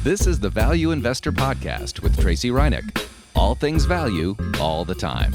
This is the Value Investor Podcast with Tracey Reineck. All things value, all the time.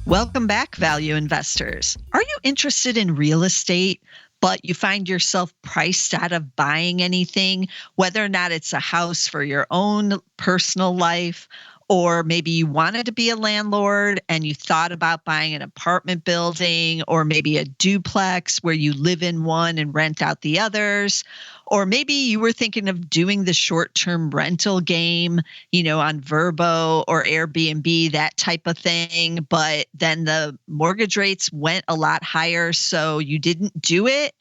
Welcome back, value investors. Are you interested in real estate, but you find yourself priced out of buying anything, whether or not it's a house for your own personal life, or maybe you wanted to be a landlord and you thought about buying an apartment building or maybe a duplex where you live in one and rent out the others? Or maybe you were thinking of doing the short-term rental game, on Vrbo or Airbnb, that type of thing, but then the mortgage rates went a lot higher, so you didn't do it.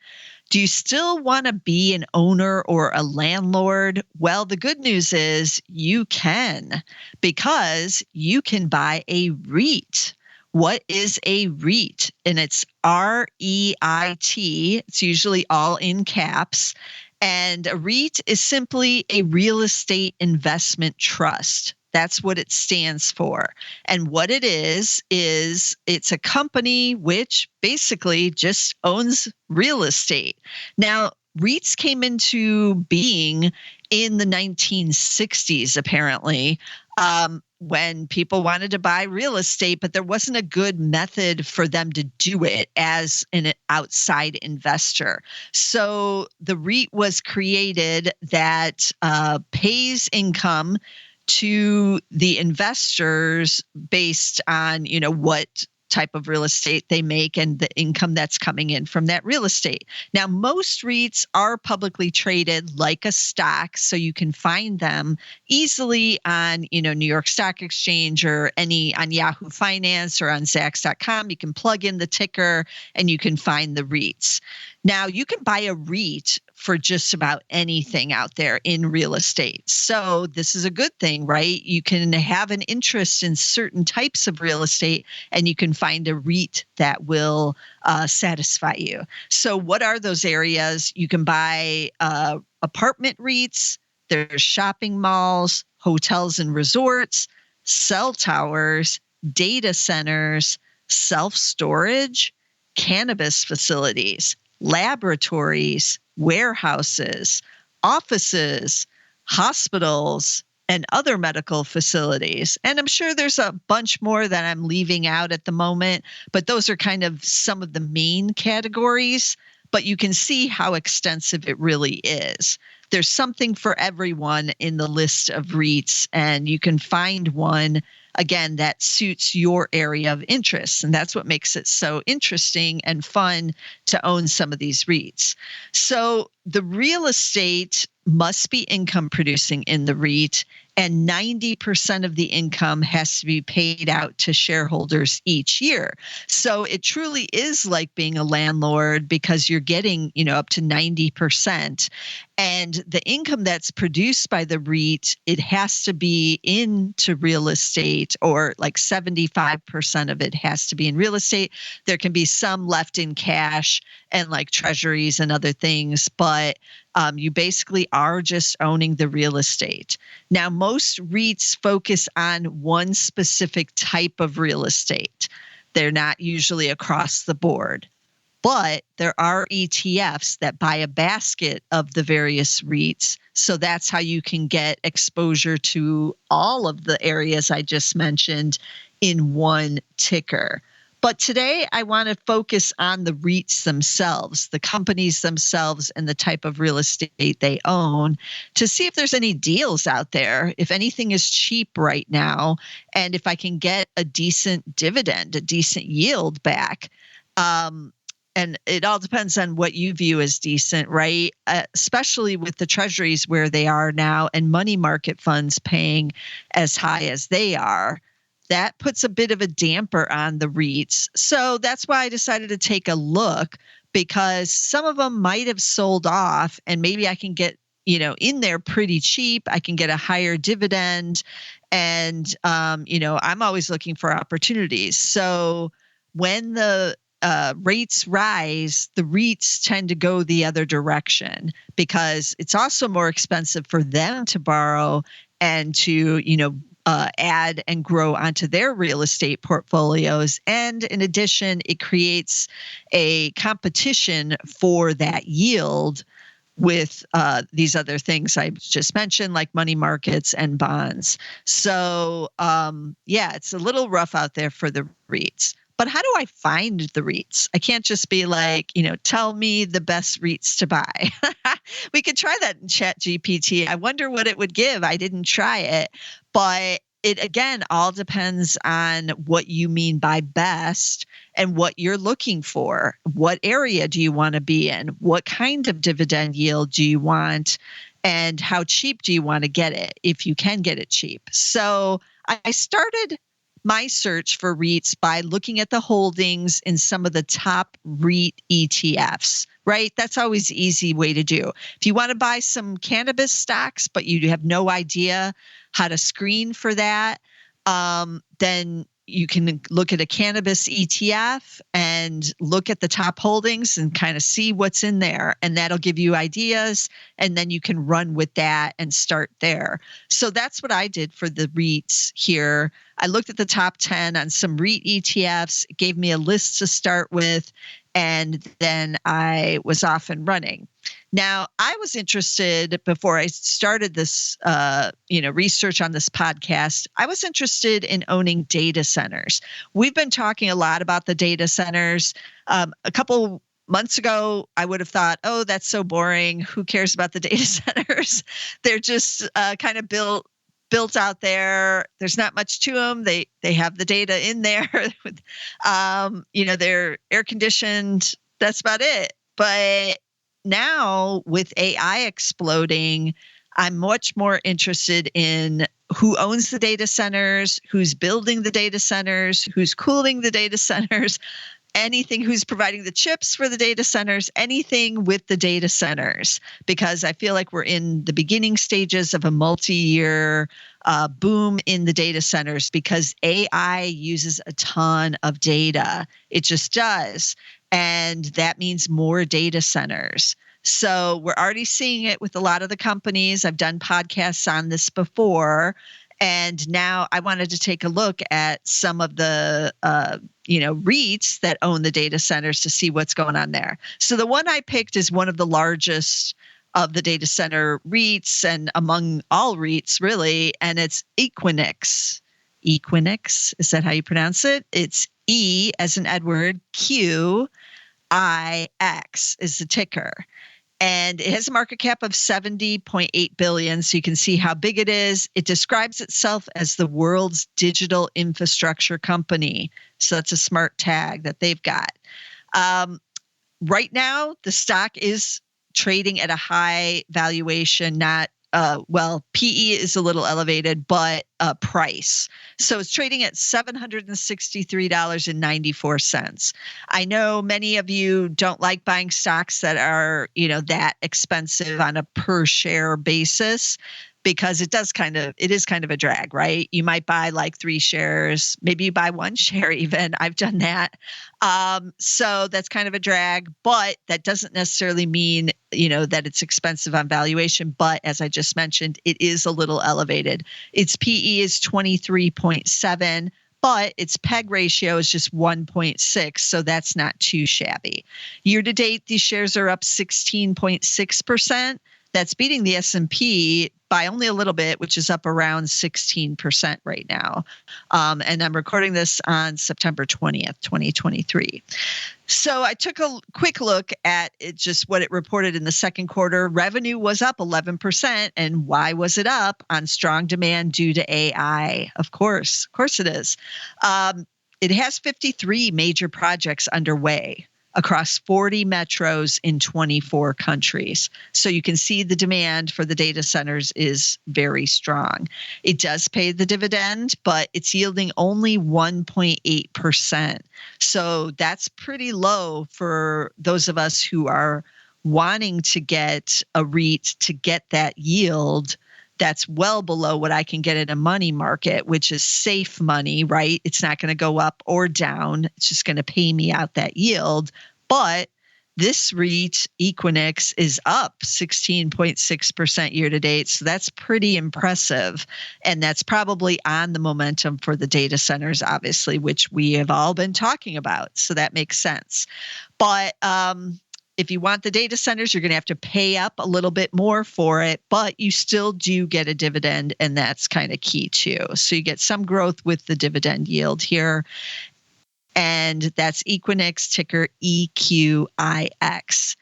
Do you still want to be an owner or a landlord? Well, the good news is you can, because you can buy a REIT. What is a REIT? And it's REIT. It's usually all in caps. And a REIT is simply a real estate investment trust. That's what it stands for. And what it is it's a company which basically just owns real estate. Now, REITs came into being in the 1960s, apparently, when people wanted to buy real estate, but there wasn't a good method for them to do it as an outside investor. So the REIT was created that pays income to the investors based on, what type of real estate they make and the income that's coming in from that real estate. Now, most REITs are publicly traded like a stock, so you can find them easily on, New York Stock Exchange or on Yahoo Finance or on Zacks.com. You can plug in the ticker and you can find the REITs. Now, you can buy a REIT for just about anything out there in real estate. So this is a good thing, right? You can have an interest in certain types of real estate and you can find a REIT that will satisfy you. So what are those areas? You can buy apartment REITs, there's shopping malls, hotels and resorts, cell towers, data centers, self-storage, cannabis facilities, laboratories, warehouses, offices, hospitals, and other medical facilities. And I'm sure there's a bunch more that I'm leaving out at the moment, but those are kind of some of the main categories. But you can see how extensive it really is. There's something for everyone in the list of REITs, and you can find one, again, that suits your area of interest. And that's what makes it so interesting and fun to own some of these REITs. So the real estate must be income producing in the REIT, and 90% of the income has to be paid out to shareholders each year. So it truly is like being a landlord because you're getting, up to 90%. And the income that's produced by the REIT, it has to be into real estate, or like 75% of it has to be in real estate. There can be some left in cash and like treasuries and other things, but you basically are just owning the real estate. Now, most REITs focus on one specific type of real estate. They're not usually across the board, but there are ETFs that buy a basket of the various REITs. So that's how you can get exposure to all of the areas I just mentioned in one ticker. But today I want to focus on the REITs themselves, the companies themselves, and the type of real estate they own to see if there's any deals out there, if anything is cheap right now, and if I can get a decent dividend, a decent yield back. And it all depends on what you view as decent, right? Especially with the treasuries where they are now and money market funds paying as high as they are. That puts a bit of a damper on the REITs. So that's why I decided to take a look, because some of them might have sold off and maybe I can get, in there pretty cheap. I can get a higher dividend. And, I'm always looking for opportunities. So when the rates rise, the REITs tend to go the other direction because it's also more expensive for them to borrow and to, add and grow onto their real estate portfolios. And in addition, it creates a competition for that yield these other things I just mentioned, like money markets and bonds. So it's a little rough out there for the REITs. But how do I find the REITs? I can't just be like, tell me the best REITs to buy. We could try that in ChatGPT. I wonder what it would give. I didn't try it, but it again all depends on what you mean by best and what you're looking for. What area do you want to be in? What kind of dividend yield do you want? And how cheap do you want to get it if you can get it cheap? So I started my search for REITs by looking at the holdings in some of the top REIT ETFs, right? That's always an easy way to do. If you want to buy some cannabis stocks, but you have no idea how to screen for that, then you can look at a cannabis ETF and look at the top holdings and kind of see what's in there. And that'll give you ideas. And then you can run with that and start there. So that's what I did for the REITs here. I looked at the top 10 on some REIT ETFs, it gave me a list to start with, and then I was off and running. Now, I was interested before I started this, research on this podcast. I was interested in owning data centers. We've been talking a lot about the data centers. A couple months ago, I would have thought, oh, that's so boring. Who cares about the data centers? They're just kind of built out there. There's not much to them. They have the data in there. They're air conditioned. That's about it. But now with AI exploding, I'm much more interested in who owns the data centers, who's building the data centers, who's cooling the data centers, anything, who's providing the chips for the data centers, anything with the data centers, because I feel like we're in the beginning stages of a multi-year boom in the data centers because AI uses a ton of data. It just does. And that means more data centers. So we're already seeing it with a lot of the companies. I've done podcasts on this before. And now I wanted to take a look at some of the, REITs that own the data centers to see what's going on there. So the one I picked is one of the largest of the data center REITs and among all REITs really, and it's EQIX. EQIX, is that how you pronounce it? It's E as in Edward, QIX is the ticker. And it has a market cap of 70.8 billion. So you can see how big it is. It describes itself as the world's digital infrastructure company. So that's a smart tag that they've got. Right now, the stock is trading at a high valuation, not PE is a little elevated, but price. So it's trading at $763.94. I know many of you don't like buying stocks that are, that expensive on a per share basis, because it is kind of a drag, right? You might buy like 3 shares, maybe you buy 1 share even. I've done that. So that's kind of a drag, but that doesn't necessarily mean, that it's expensive on valuation. But as I just mentioned, it is a little elevated. Its PE is 23.7, but its PEG ratio is just 1.6. So that's not too shabby. Year to date, these shares are up 16.6%. That's beating the S&P by only a little bit, which is up around 16% right now. And I'm recording this on September 20th, 2023. So I took a quick look at it, just what it reported in the second quarter. Revenue was up 11%. And why was it up? On strong demand due to AI. Of course it is. It has 53 major projects underway across 40 metros in 24 countries. So you can see the demand for the data centers is very strong. It does pay the dividend, but it's yielding only 1.8%. So that's pretty low for those of us who are wanting to get a REIT to get that yield. That's well below what I can get in a money market, which is safe money, right? It's not going to go up or down. It's just going to pay me out that yield. But this REIT, EQIX, is up 16.6% year to date. So that's pretty impressive. And that's probably on the momentum for the data centers, obviously, which we have all been talking about. So that makes sense. But if you want the data centers, you're going to have to pay up a little bit more for it, but you still do get a dividend, and that's kind of key too. So you get some growth with the dividend yield here. And that's EQIX, ticker EQIX.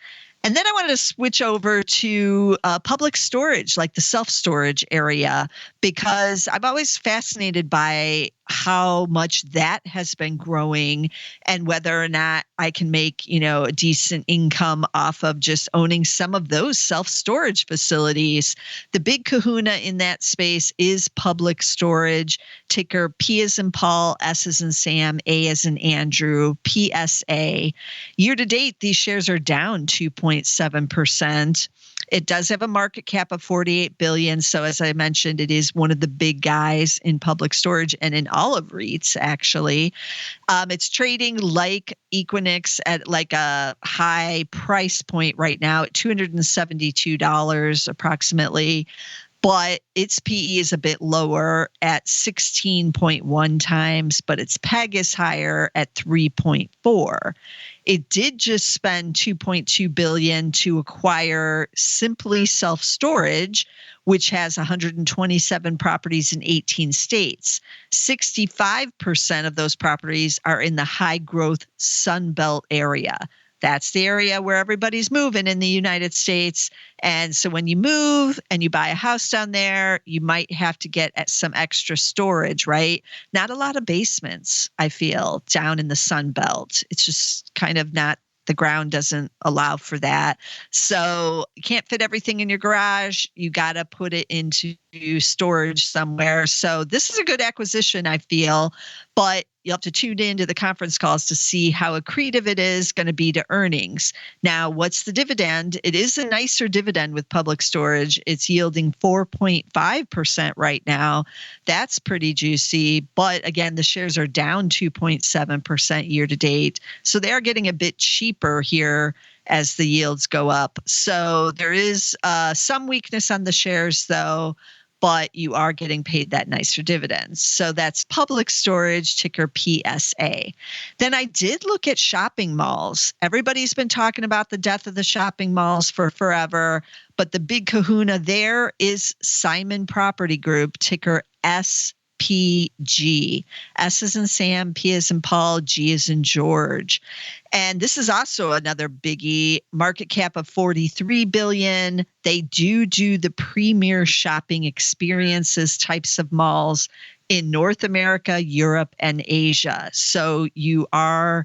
And then I wanted to switch over to public storage, like the self-storage area, because I'm always fascinated by how much that has been growing and whether or not I can make, a decent income off of just owning some of those self-storage facilities. The big kahuna in that space is public storage, ticker P as in Paul, S as in Sam, A as in Andrew, PSA. Year to date, these shares are down 2.7%. It does have a market cap of $48 billion. So as I mentioned, it is one of the big guys in public storage and in all of REITs, actually. It's trading like EQIX at like a high price point right now at $272 approximately. But its PE is a bit lower at 16.1 times, but its PEG is higher at 3.4. It did just spend $2.2 billion to acquire Simply Self Storage, which has 127 properties in 18 states. 65% of those properties are in the high growth Sun Belt area. That's the area where everybody's moving in the United States. And so when you move and you buy a house down there, you might have to get at some extra storage, right? Not a lot of basements, I feel, down in the Sun Belt. It's just kind of not, the ground doesn't allow for that. So you can't fit everything in your garage. You got to put it into storage somewhere. So this is a good acquisition, I feel, but you'll have to tune into the conference calls to see how accretive it is going to be to earnings. Now, what's the dividend? It is a nicer dividend with public storage. It's yielding 4.5% right now. That's pretty juicy. But again, the shares are down 2.7% year to date. So they are getting a bit cheaper here as the yields go up. So there is some weakness on the shares, though, but you are getting paid that nicer dividends. So that's public storage, ticker PSA. Then I did look at shopping malls. Everybody's been talking about the death of the shopping malls for forever, but the big kahuna there is Simon Property Group, ticker SPG. S as in Sam, P as in Paul, G as in George. And this is also another biggie, market cap of $43 billion. They do the premier shopping experiences types of malls in North America, Europe, and Asia. So you are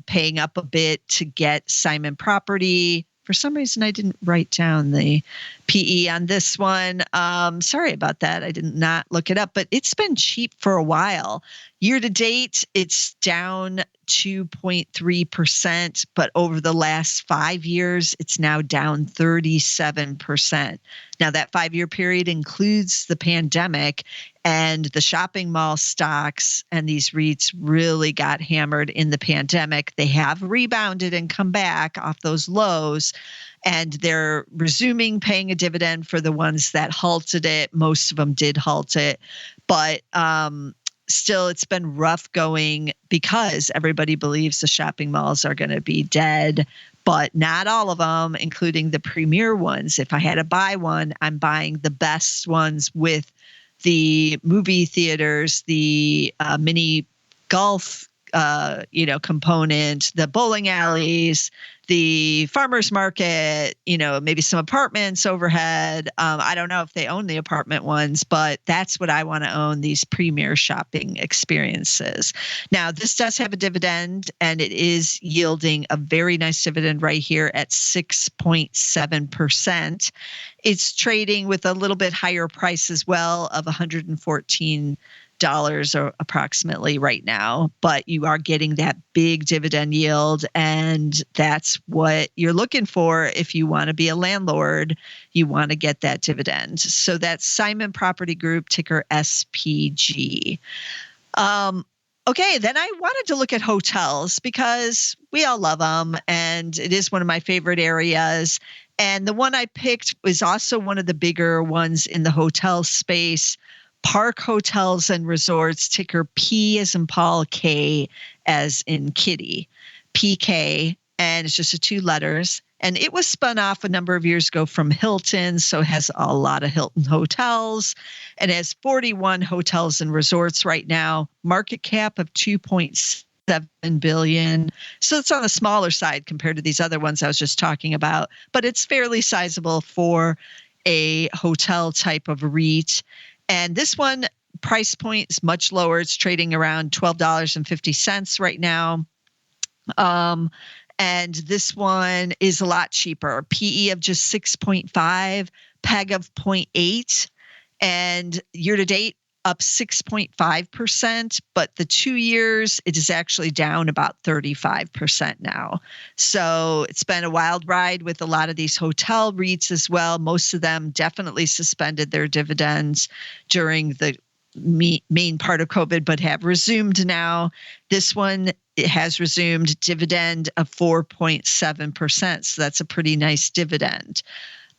paying up a bit to get Simon Property. For some reason, I didn't write down the PE on this one. Sorry about that. I did not look it up, but it's been cheap for a while. Year to date, it's down 2.3%, but over the last 5 years, it's now down 37%. Now, that 5-year period includes the pandemic, and the shopping mall stocks and these REITs really got hammered in the pandemic. They have rebounded and come back off those lows, and they're resuming paying a dividend for the ones that halted it. Most of them did halt it, but still, it's been rough going because everybody believes the shopping malls are going to be dead, but not all of them, including the premier ones. If I had to buy one, I'm buying the best ones with the movie theaters, the mini golf component, the bowling alleys, the farmers market, maybe some apartments overhead. I don't know if they own the apartment ones, but that's what I want to own, these premier shopping experiences. Now, this does have a dividend, and it is yielding a very nice dividend right here at 6.7%. It's trading with a little bit higher price as well of $114 or approximately right now, but you are getting that big dividend yield, and that's what you're looking for if you want to be a landlord. You want to get that dividend. So that's Simon Property Group, ticker SPG. Okay, then I wanted to look at hotels because we all love them, and it is one of my favorite areas. And the one I picked was also one of the bigger ones in the hotel space, Park Hotels and Resorts, ticker P as in Paul, K as in Kitty, PK. and it's just 2 letters. And it was spun off a number of years ago from Hilton, so it has a lot of Hilton hotels, and it has 41 hotels and resorts right now, market cap of $2.7 billion. So it's on the smaller side compared to these other ones I was just talking about, but it's fairly sizable for a hotel type of REIT. And this one, price point is much lower. It's trading around $12.50 right now. And this one is a lot cheaper. PE of just 6.5, PEG of 0.8, and year to date up 6.5%, but the 2 years, it is actually down about 35% now. So it's been a wild ride with a lot of these hotel REITs as well. Most of them definitely suspended their dividends during the main part of COVID, but have resumed now. This one, it has resumed dividend of 4.7%. So that's a pretty nice dividend.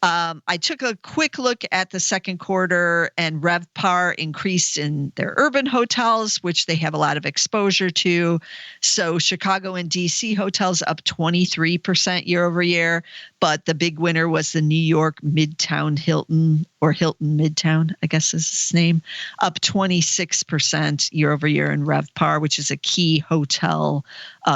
I took a quick look at the second quarter, and RevPAR increased in their urban hotels, which they have a lot of exposure to. So Chicago and DC hotels up 23% year over year, but the big winner was the New York Midtown Hilton, or Hilton Midtown, I guess is its name, up 26% year over year in RevPAR, which is a key hotel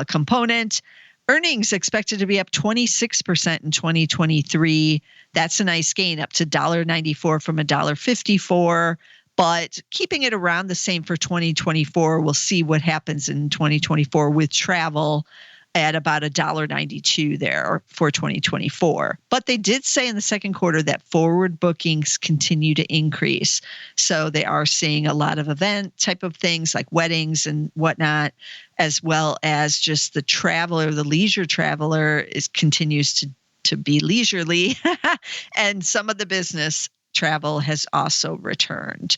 component. Earnings expected to be up 26% in 2023. That's a nice gain, up to $1.94 from $1.54. But keeping it around the same for 2024, we'll see what happens in 2024 with travel at about $1.92 there for 2024. But they did say in the second quarter that forward bookings continue to increase. So they are seeing a lot of event type of things like weddings and whatnot, as well as just the traveler, the leisure traveler continues to be leisurely. And some of the business travel has also returned.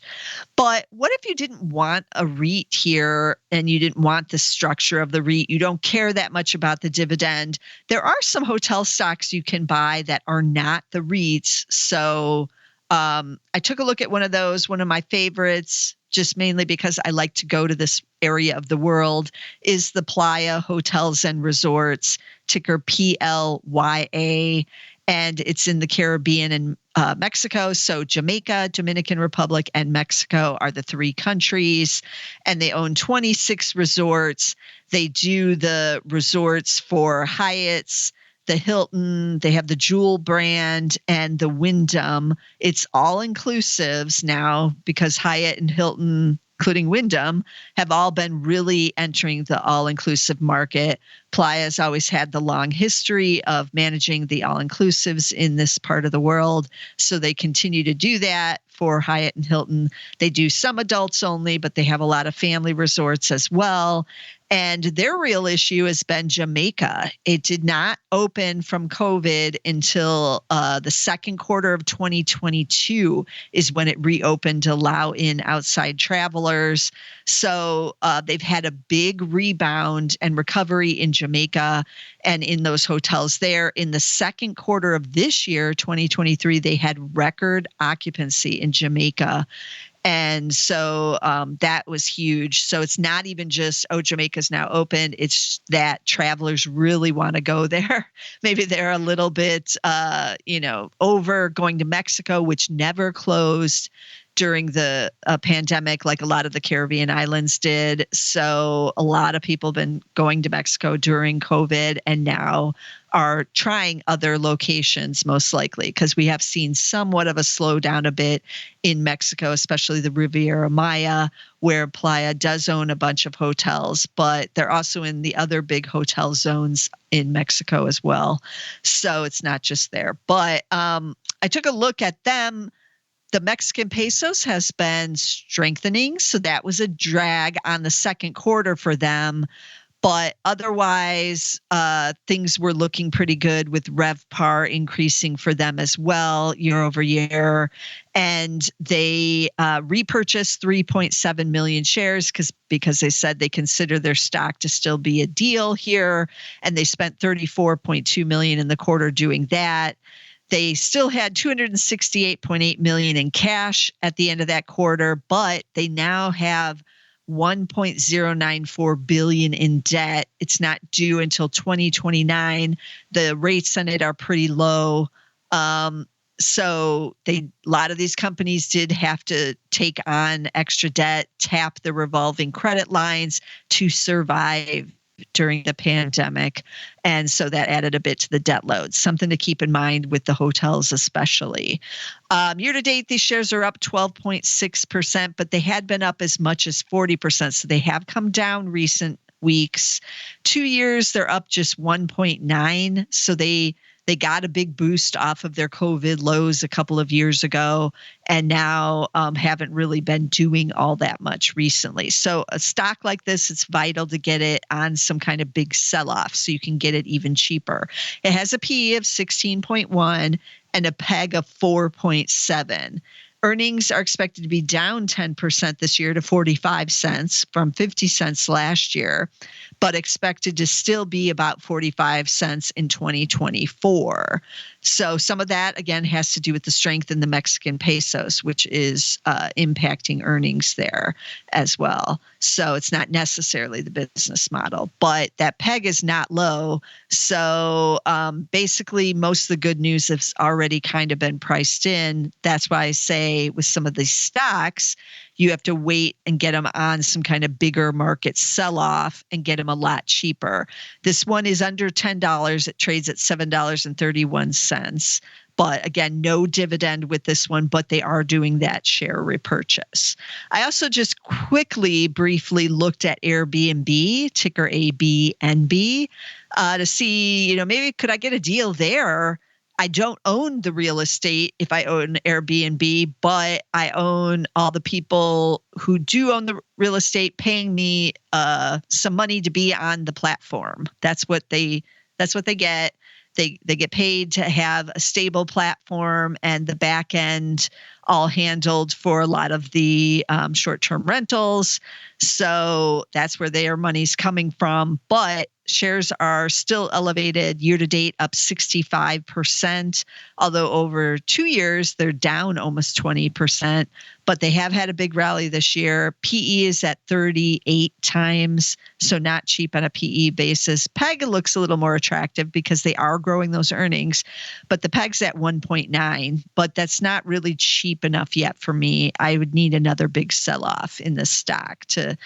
But what if you didn't want a REIT here and you didn't want the structure of the REIT? You don't care that much about the dividend. There are some hotel stocks you can buy that are not the REITs. So I took a look at one of those. One of my favorites, just mainly because I like to go to this area of the world, is the PLYA Hotels and Resorts, ticker PLYA. And it's in the Caribbean and Mexico. So Jamaica, Dominican Republic, and Mexico are the 3 countries. And they own 26 resorts. They do the resorts for Hyatt's, the Hilton, they have the Jewel brand, and the Wyndham. It's all inclusives now because Hyatt and Hilton, including Wyndham, have all been really entering the all-inclusive market. PLYA has always had the long history of managing the all-inclusives in this part of the world, so they continue to do that for Hyatt and Hilton. They do some adults only, but they have a lot of family resorts as well. And their real issue has been Jamaica. It did not open from COVID until the second quarter of 2022 is when it reopened to allow in outside travelers. So they've had a big rebound and recovery in Jamaica and in those hotels there. In the second quarter of this year, 2023, they had record occupancy in Jamaica. And so that was huge. So it's not even just, oh, Jamaica's now open. It's that travelers really want to go there. Maybe they're a little bit, over going to Mexico, which never closed during the pandemic, like a lot of the Caribbean islands did. So a lot of people have been going to Mexico during COVID and now are trying other locations, most likely, because we have seen somewhat of a slowdown a bit in Mexico, especially the Riviera Maya, where PLYA does own a bunch of hotels, but they're also in the other big hotel zones in Mexico as well. So it's not just there. But I took a look at them. The Mexican pesos has been strengthening, so that was a drag on the second quarter for them. But otherwise, things were looking pretty good with RevPAR increasing for them as well year over year. And they repurchased 3.7 million shares because they said they consider their stock to still be a deal here. And they spent $34.2 million in the quarter doing that. They still had $268.8 million in cash at the end of that quarter, but they now have $1.094 billion in debt. It's not due until 2029. The rates on it are pretty low. So a lot of these companies did have to take on extra debt, tap the revolving credit lines to survive during the pandemic. And so that added a bit to the debt load, something to keep in mind with the hotels especially. Year to date, these shares are up 12.6%, but they had been up as much as 40%. So they have come down recent weeks. 2 years, they're up just 1.9. So they got a big boost off of their COVID lows a couple of years ago, and now haven't really been doing all that much recently. So a stock like this, it's vital to get it on some kind of big sell-off so you can get it even cheaper. It has a PE of 16.1 and a PEG of 4.7. Earnings are expected to be down 10% this year to 45 cents from 50 cents last year, but expected to still be about 45 cents in 2024. So some of that, again, has to do with the strength in the Mexican pesos, which is impacting earnings there as well. So it's not necessarily the business model, but that PEG is not low. So basically, most of the good news has already kind of been priced in. That's why I say with some of these stocks, you have to wait and get them on some kind of bigger market sell-off and get them a lot cheaper. This one is under $10. It trades at $7.31. But again, no dividend with this one, but they are doing that share repurchase. I also just briefly looked at Airbnb, ticker ABNB, to see, maybe could I get a deal there? I don't own the real estate if I own Airbnb, but I own all the people who do own the real estate paying me some money to be on the platform. That's what they get. They get paid to have a stable platform and the back end all handled for a lot of the short-term rentals. So that's where their money's coming from. But shares are still elevated, year to date up 65%, although over 2 years, they're down almost 20%. But they have had a big rally this year. PE is at 38 times, so not cheap on a PE basis. PEG looks a little more attractive because they are growing those earnings, but the PEG's at 1.9, but that's not really cheap enough yet for me. I would need another big sell-off in the stock to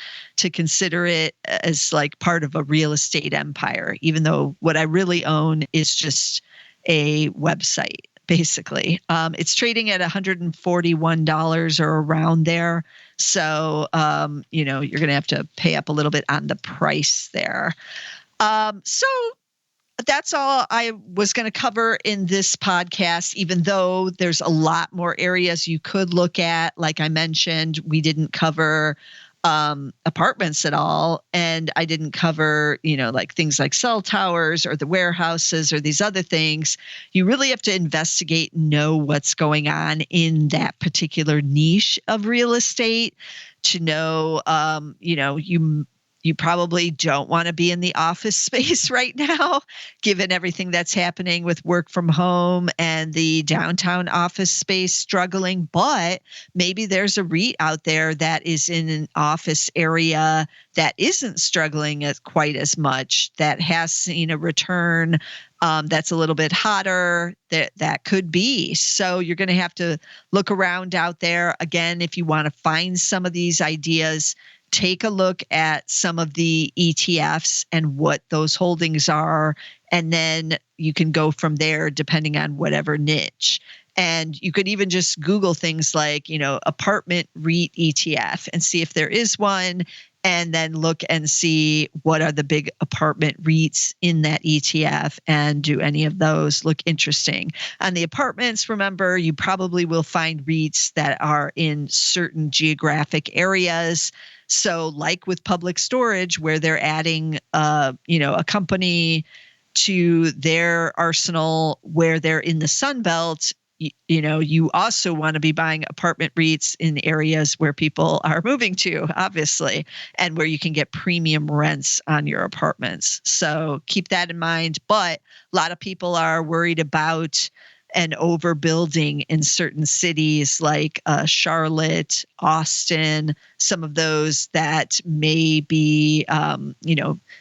consider it as like part of a real estate empire, even though what I really own is just a website. Basically, it's trading at $141 or around there. So, you're going to have to pay up a little bit on the price there. So that's all I was going to cover in this podcast, even though there's a lot more areas you could look at. Like I mentioned, we didn't cover apartments at all. And I didn't cover, like things like cell towers or the warehouses or these other things. You really have to investigate, know what's going on in that particular niche of real estate to know, you probably don't want to be in the office space right now, given everything that's happening with work from home and the downtown office space struggling. But maybe there's a REIT out there that is in an office area that isn't struggling as quite as much, that has seen a return that's a little bit hotter. That could be. So you're going to have to look around out there. Again, if you want to find some of these ideas, take a look at some of the ETFs and what those holdings are, and then you can go from there depending on whatever niche. And you could even just Google things like, apartment REIT ETF and see if there is one, and then look and see what are the big apartment REITs in that ETF, and do any of those look interesting. On the apartments, remember, you probably will find REITs that are in certain geographic areas. So like with Public Storage, where they're adding, a company to their arsenal where they're in the Sun Belt, you also want to be buying apartment REITs in areas where people are moving to, obviously, and where you can get premium rents on your apartments. So keep that in mind. But a lot of people are worried about and overbuilding in certain cities like Charlotte, Austin, some of those that may be,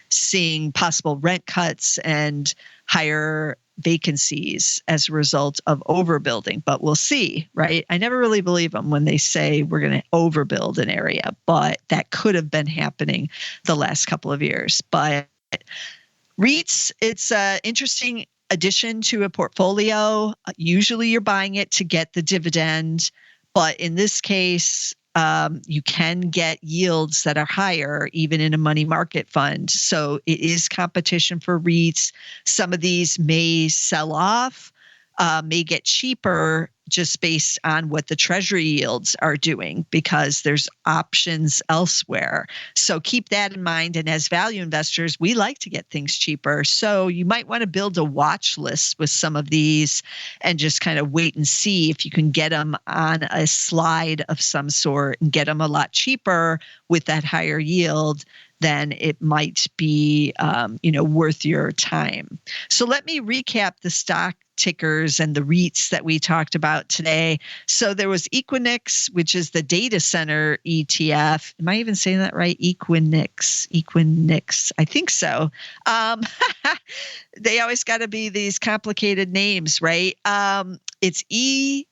seeing possible rent cuts and higher vacancies as a result of overbuilding. But we'll see, right? I never really believe them when they say we're going to overbuild an area, but that could have been happening the last couple of years. But REITs, it's an interesting addition to a portfolio. Usually you're buying it to get the dividend, but in this case, you can get yields that are higher even in a money market fund. So it is competition for REITs. Some of these may sell off, may get cheaper just based on what the treasury yields are doing because there's options elsewhere. So keep that in mind. And as value investors, we like to get things cheaper. So you might want to build a watch list with some of these and just kind of wait and see if you can get them on a slide of some sort and get them a lot cheaper with that higher yield. Then it might be, worth your time. So let me recap the stock tickers and the REITs that we talked about today. So there was EQIX, which is the data center ETF. Am I even saying that right? EQIX. I think so. They always got to be these complicated names, right? It's EQIX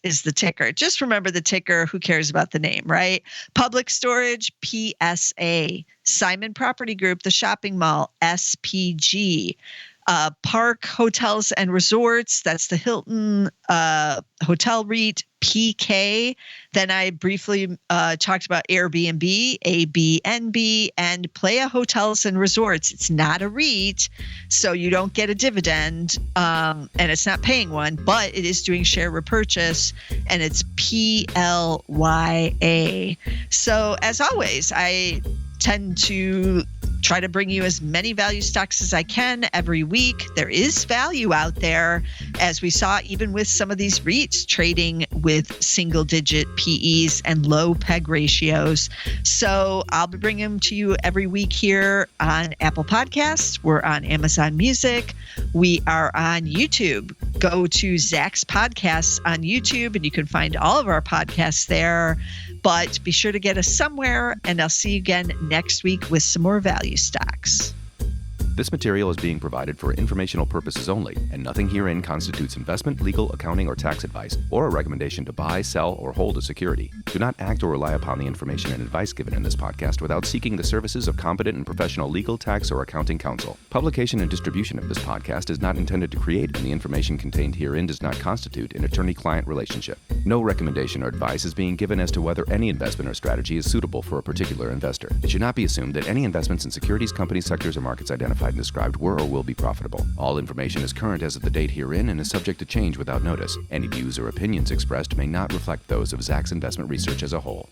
is the ticker. Just remember the ticker. Who cares about the name, right? Public Storage, PSA. Simon Property Group, the shopping mall, SPG. Park Hotels and Resorts, that's the Hilton Hotel REIT, PK. Then I briefly talked about Airbnb, ABNB, and PLYA Hotels and Resorts. It's not a REIT, so you don't get a dividend, and it's not paying one, but it is doing share repurchase, and it's PLYA. So as always, I tend to try to bring you as many value stocks as I can every week. There is value out there, as we saw even with some of these REITs trading with single-digit PEs and low PEG ratios. So I'll be bringing them to you every week here on Apple Podcasts. We're on Amazon Music. We are on YouTube. Go to Zach's Podcasts on YouTube, and you can find all of our podcasts there. But be sure to get us somewhere, and I'll see you again next week with some more value stocks. This material is being provided for informational purposes only, and nothing herein constitutes investment, legal, accounting, or tax advice, or a recommendation to buy, sell, or hold a security. Do not act or rely upon the information and advice given in this podcast without seeking the services of competent and professional legal, tax, or accounting counsel. Publication and distribution of this podcast is not intended to create, and the information contained herein does not constitute an attorney-client relationship. No recommendation or advice is being given as to whether any investment or strategy is suitable for a particular investor. It should not be assumed that any investments in securities, companies, sectors, or markets identified and described were or will be profitable. All information is current as of the date herein and is subject to change without notice. Any views or opinions expressed may not reflect those of Zacks Investment Research as a whole.